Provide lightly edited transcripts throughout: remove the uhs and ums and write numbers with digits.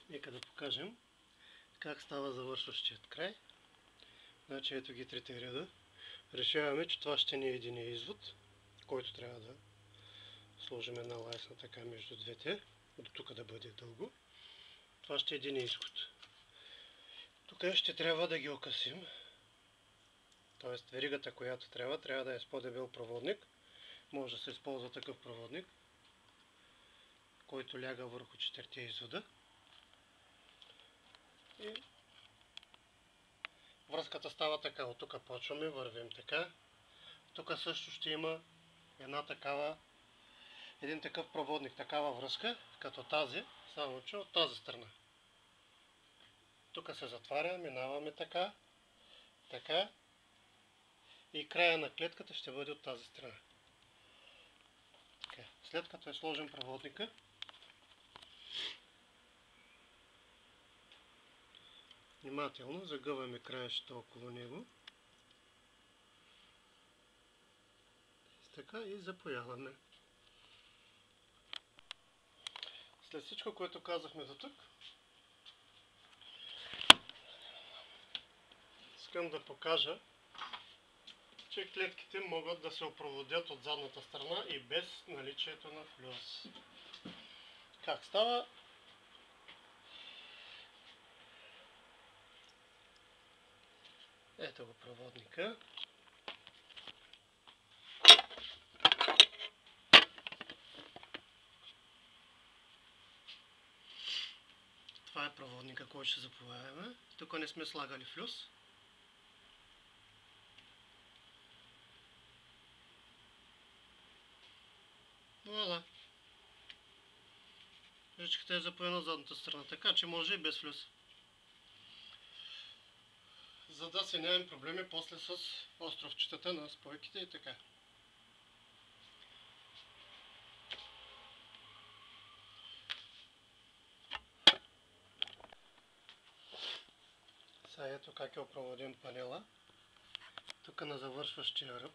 Нека да покажем как става завършващият край. Значи ето ги трите реда. Решаваме, че това ще ни е единия извод, който трябва да сложим една лайсна така между двете, до тук да бъде дълго. Това ще е един изход. Тук ще трябва да ги окъсим. Тоест веригата, която трябва да е с по-дебел проводник. Може да се използва такъв проводник, който ляга върху четирите извода. И връзката става така. От тук почваме, вървим така. Тук също ще има един такъв проводник, такава връзка, като тази, само че от тази страна. Тук се затваря, минаваме така, така и края на клетката ще бъде от тази страна. Така. След като е сложен проводника, внимателно загъваме краищата около него. Така и запояваме. След всичко, което казахме до тук, искам да покажа, че клетките могат да се опроводят от задната страна и без наличието на флюс. Как става? Ето го проводника. Това е проводника, който ще запояваме. Тук не сме слагали флюс. Вуаля! Жичката е запоена от задната страна, така че може и без флюс. За да си нямаме проблеми после с островчетата на спойките и така. Сега ето как е опроводен панела. Тук на завършващия ръб,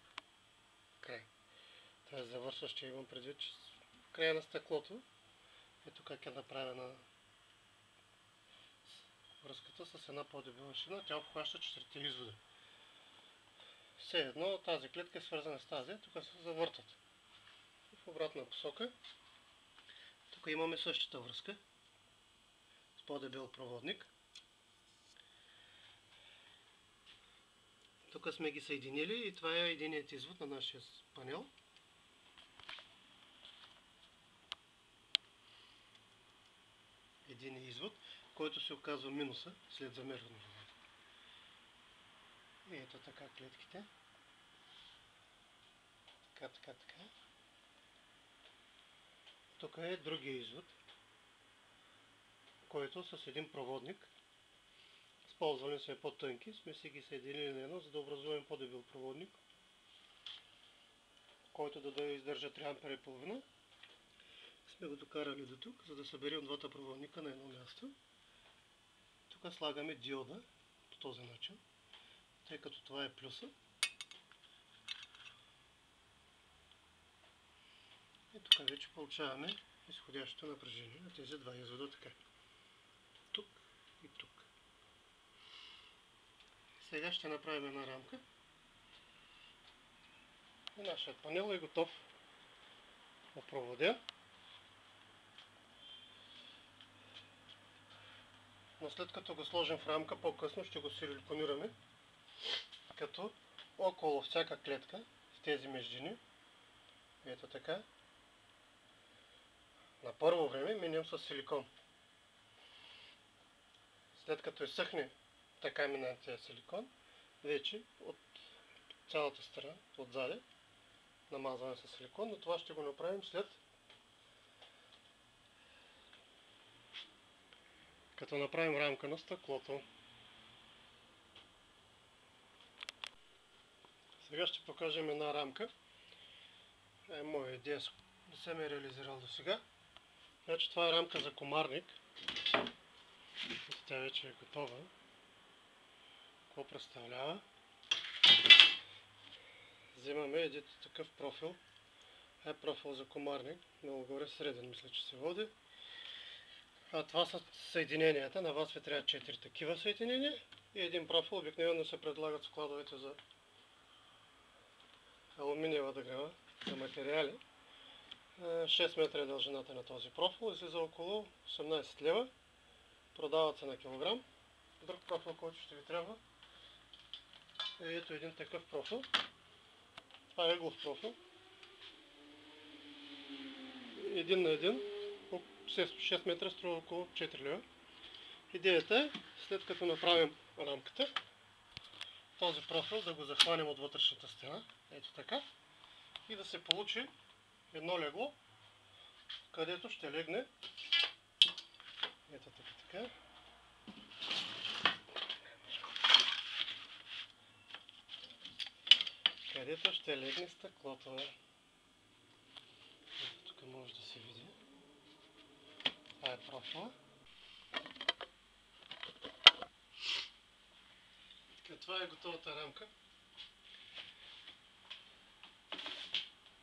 край. Т.е. завършващия имам предвид, че края на стъклото. Ето как е направена връзката с една по-дебела шина. Тя обхваща четирите извода. Все едно тази клетка е свързана с тази. Тук се завъртат в обратна посока. Тук имаме същата връзка с по-дебел проводник. Тук сме ги съединили и това е единият извод на нашия панел. Един извод, който се оказва минуса след замерване. И ето така клетките. Така. Тук е другия извод, който с един проводник, използвани са по-тънки, сме си ги съединили на едно, за да образуваме по-дебел проводник, който да издържа 3 ампера и половина. Сме го докарали до тук, за да съберем двата проводника на едно място. Тук слагаме диода по този начин, тъй като това е плюса. И тук вече получаваме изходящото напрежение на тези два извода така. Тук и тук. Сега ще направим една рамка. И нашият панел е готов опроводен. Но след като го сложим в рамка, по-късно ще го силиконираме, като около всяка клетка в тези междини, ето така, на първо време минем с силикон. След като изсъхне така минатия силикон, вече от цялата страна, отзади, намазваме с силикон, но това ще го направим след като направим рамка на стъклото. Сега ще покажем една рамка. Моя идея не съм я реализирал до сега. Значи това е рамка за комарник. Тя вече е готова. Какво представлява? Взимаме един такъв профил. Профил за комарник. Много горе среден мисля, че се води. Това са съединенията. На вас ви трябва 4 такива съединения и един профил. Обикновено се предлагат складовете за алуминиева дъграва, за материали. 6 метра е дължината на този профил. Излиза около 18 лева. Продават се на килограм. Друг профил, който ще ви трябва, е ето един такъв профил. Това е ъглов профил. 1 на 1. 6 метра струва около 4 лева. Идеята е, след като направим рамката, този профил да го захванем от вътрешната стена, ето така, и да се получи едно легло, където ще легне, ето така, където ще легне стъклото. Ето тук може да се види. Това е профила. Това е готовата рамка.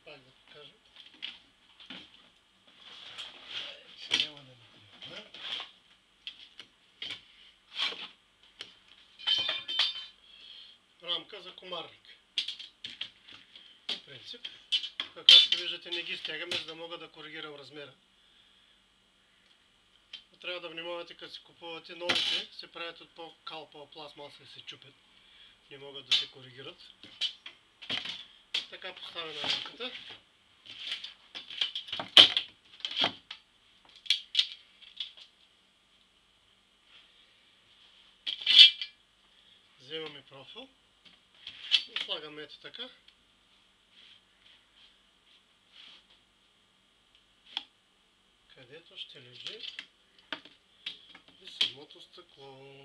Пак да покажа. Ще няма да ни. Рамка за комарник. В принцип, както виждате, не ги стягаме, за да мога да коригирам размера. Трябва да внимавате, като си купувате новите, се правят от по-калпава пластмаса и се чупят. Не могат да се коригират. Така поставена рамката. Вземаме профил и слагаме ето така. Където ще лежи и самото стъкло.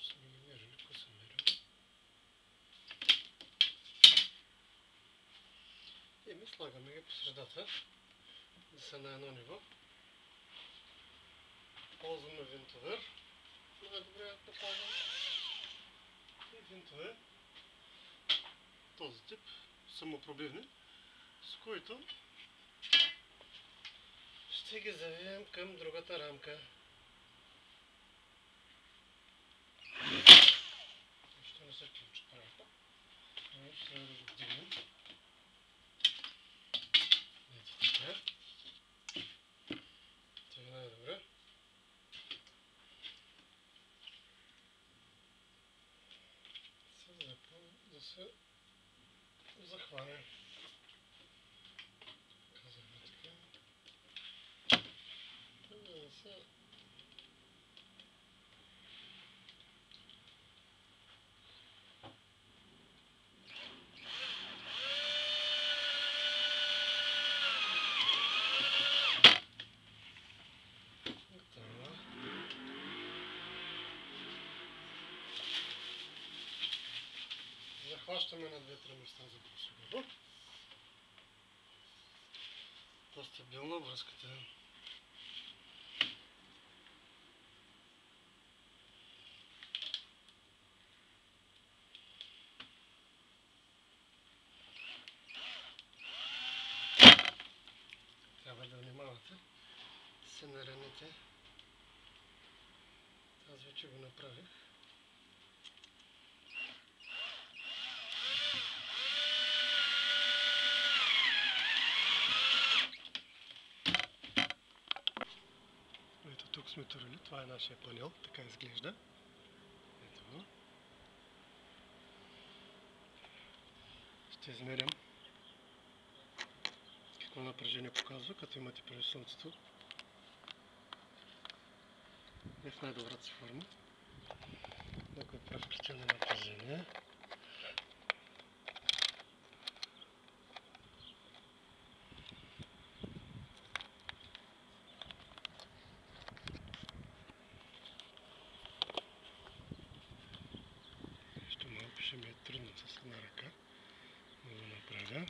Ще ми ги мерили, ако съм мерил. И ми слагаме ги по средата, да са на едно ниво. Ползваме винтовер. Най-добре да покажем. И винтове. Този тип, самопробивни, с които ще ги завием към другата рамка. Ще не се включи правилно. Ще трябва да го вдигнем. Ето така. Това е най-добре. Да се захване. Казваме така. Да се захващаме на 2-3 места за по-сигурно. По-стабилна връзката. Трябва да внимавате, да се наранете. Аз вече го направих. Ето тук сме турили, това е нашия панел, така изглежда. Ето го. Ще измерям какво напрежение показва, като имате преди слънцето. Е в най-добрата си форма. Ако превключим на напрежение. Малко ще ми е трудно с една ръка да го направя.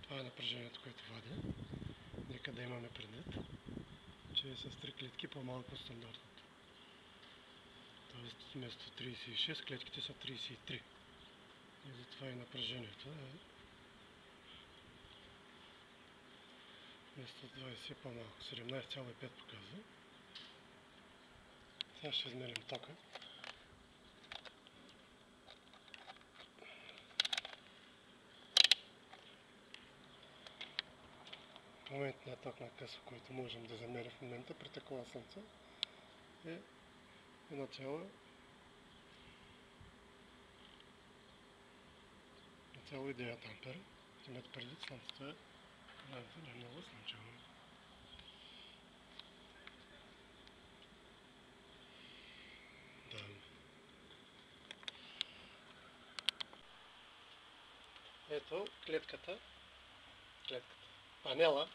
Това е напрежението, което вадя. Нека да имаме предвид, че е с 3 клетки по-малко от стандартното. Тоест вместо 36 клетките са 33. И затова и напрежението е вместо 20 по-малко. 17,5 показва. Сега ще измерим тока. Моментният ток на късо, който можем да замерим в момента при такова слънце, е 1,9 ампера. Имат предвид слънцето е не е много слънчево. Да. Ето клетката, панела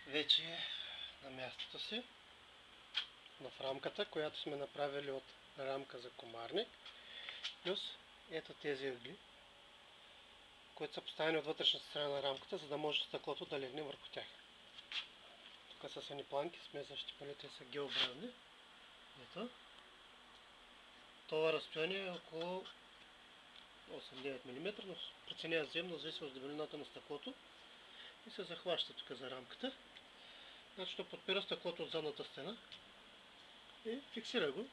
вече е на мястото си, в рамката, която сме направили от рамка за комарник, плюс ето тези ъгли, които са поставени от вътрешната страна на рамката, за да може стъклото да легне върху тях. Тук са едни планки, сме защипали, те са геобразни. Ето. Това разстояние е около 8-9 мм, но преценява взаимно, зависи от дебелината на стъклото и се захваща тук за рамката. Значи то подпира стъклото от задната стена и фиксира го,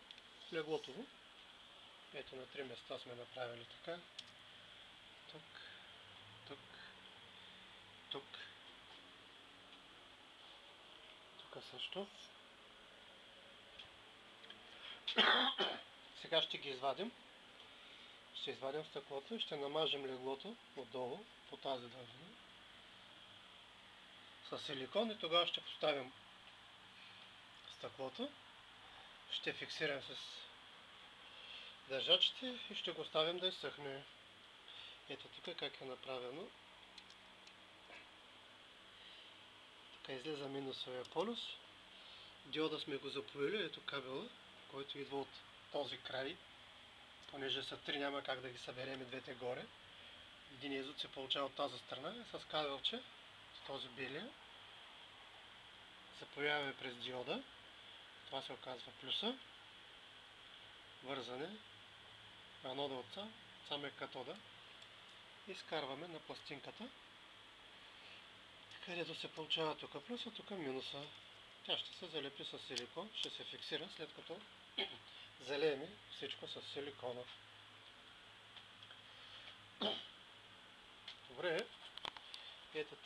леглото го. Ето на 3 места сме направили така. Тук, тук, тук. Тук също. Сега ще ги извадим. Ще извадим стъклото и ще намажем леглото отдолу по тази дължина с силикон и тогава ще поставим стъклото. Ще фиксирам с държачите и ще го оставим да изсъхне. Ето тук как е направено. Така излиза минусовия полюс. Диода сме го запоили, ето кабела, който идва от този край. Понеже са 3, няма как да ги съберем двете горе. Един извод се получава от тази страна с кабелче, с този белия. Запояваме през диода. Това се оказва плюса. Вързане. Анода отца, сам е катода. И скарваме на пластинката, където се получава тук плюса, тук минуса. Тя ще се залепи с силикон, ще се фиксира, след като залеем всичко с силикона. Добре, ето